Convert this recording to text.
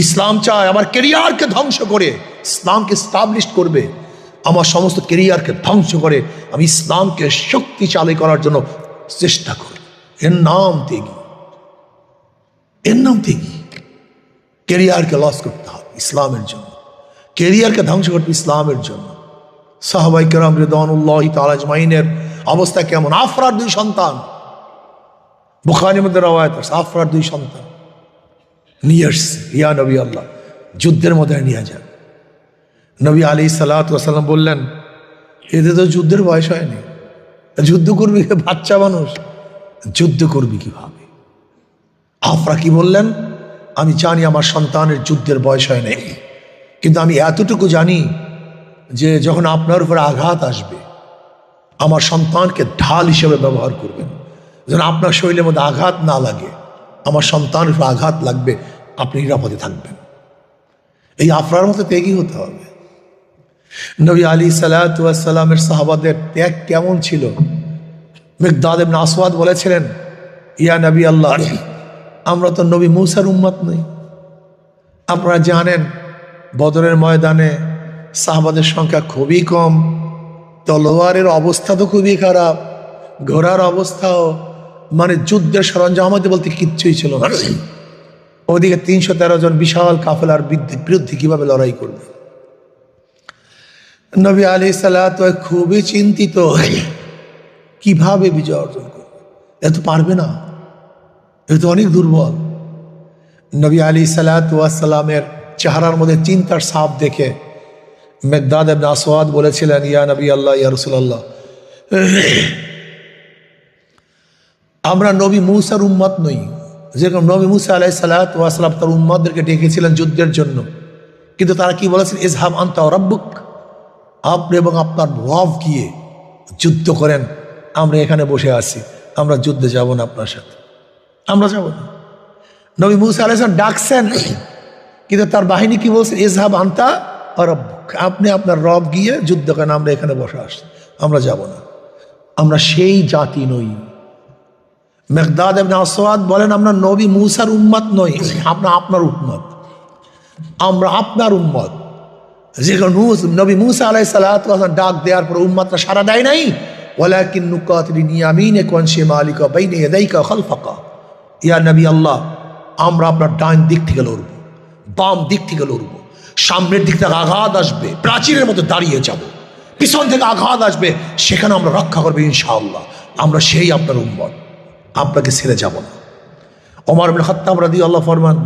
ইসলাম চায় আমার কেরিয়ারকে ধ্বংস করে ইসলামকে স্টাবলিশ করবে, আমার সমস্ত কেরিয়ারকে ধ্বংস করে আমি ইসলামকে শক্তিশালী করার জন্য চেষ্টা করি। এর নাম ত্যাগী, এর নাম ত্যাগী। কেরিয়ারকে লস করতে হবে ইসলামের জন্য, কেরিয়ারকে ধ্বংস করতে ইসলামের জন্য। সাহাবায়ে কেরাম রিদওয়ানুল্লাহি তাআলা আজমাইনের অবস্থা কেমন? আফরার 2 সন্তান, বুখারীর মধ্যে রওয়ায়াত আছে, আফরার 2 সন্তান নিয়ে আসছে, ইয়া নবী আল্লাহ যুদ্ধের মধ্যে নিয়ে যান। নবী আলাইহিস সালাতু ওয়াস সালাম বললেন, এদের তো যুদ্ধের বয়স হয়নি, যুদ্ধ করবি? বাচ্চা মানুষ যুদ্ধ করবি কিভাবে? আফরা কি বললেন? আমি জানি আমার সন্তানের যুদ্ধের বয়স হয় নাই, কিন্তু আমি এতটুকু জানি যে যখন আপনার উপর আঘাত আসবে আমার সন্তানকে ঢাল হিসেবে ব্যবহার করবেন, যেন আপনার শরীরের মধ্যে আঘাত না লাগে, আমার সন্তানের উপর আঘাত লাগবে, আপনি নিরাপদে থাকবেন। এই আফরার মতো ত্যাগী হতে হবে। নবী আলাইহিস সালাতু ওয়াস সালামের সাহাবাদের ত্যাগ কেমন ছিল? মিকদাদ ইবনে আসওয়াদ বলেছিলেন, ইয়া নবী আল্লাহ, আমরা তো নবী মূসার উম্মত নই। আপনারা জানেন বদরের ময়দানে সাহাবাদের সংখ্যা খুবই কম, তলোয়ারের অবস্থা তো খুবই খারাপ, ঘোড়ার অবস্থাও, মানে যুদ্ধের সরঞ্জাম আমাদের বলতে কিচ্ছুই ছিল না। ওদিকে 313 জন বিশাল কাফেলার বিরুদ্ধে কিভাবে লড়াই করবে? নবী আলাইহিস সালাতু খুবই চিন্তিত, কিভাবে বিজয় অর্জন করবে? এ তো পারবে না, এ তো অনেক দুর্বল। নবী আলাইহিস সালাতু ওয়াস সালামের চেহারার মধ্যে চিন্তার ছাপ দেখে মিকদাদ ইবনে আসওয়াদ বলেছিলেন, ইয়া নবী আল্লাহ, ইয়া রাসূলুল্লাহ, আমরা নবী মূসার উম্মত নই। যেরকম নবী মূসা আলাইহিস সালাতু ওয়াস সালাম তার উম্মতদেরকে ডেকেছিলেন যুদ্ধের জন্য, কিন্তু তারা কি বলেছেন? ইযহাব আনতা ওয়া রাব্বুক, আপনি এবং আপনার রব গিয়ে যুদ্ধ করেন, আমরা এখানে বসে আছি, আমরা যুদ্ধে যাব না আপনার সাথে, আমরা যাব না। নবী মূসা আলাইহিস সালাম ডাকছেন, কিন্তু তার বাহিনী কি বলছে? ইযহাব আনতা ওয়া রাব্বুক, আপনি আপনার রব গিয়ে যুদ্ধ করেন, আমরা এখানে বসে আসছি, আমরা যাব না। আমরা সেই জাতি নই। মিকদাদ ইবনে আসওয়াদ বলেন, আমরা নবী মূসার উম্মত নই, আমরা আপনার উম্মত, আমরা আপনার উম্মত। যেখানে নবী মূসা আলাইহিস সালাতু ওয়াস সালাম ডাক দেওয়ার পর উম্মতরা সাড়া দেয় নাই, ওয়ালাকিন নুকাতিলু ইয়ামিনাকা ওয়া শিমালিকা বাইনা ইয়াদাইকা খালফাকা, ইয়া নবী আল্লাহ, আমরা আপনার ডান দিক থেকে লড়ব, বাম দিক থেকে লড়ব, সামনের দিক থেকে আঘাত আসবে প্রাচীরের মতো দাঁড়িয়ে যাব, পিছন থেকে আঘাত আসবে সেখানে আমরা রক্ষা করবো ইনশাআল্লাহ, আমরা সেই আপনার উম্মত, আপনাকে ছেড়ে যাব না। ওমর ইবনে খাত্তাব রাদিয়াল্লাহু ফরমান,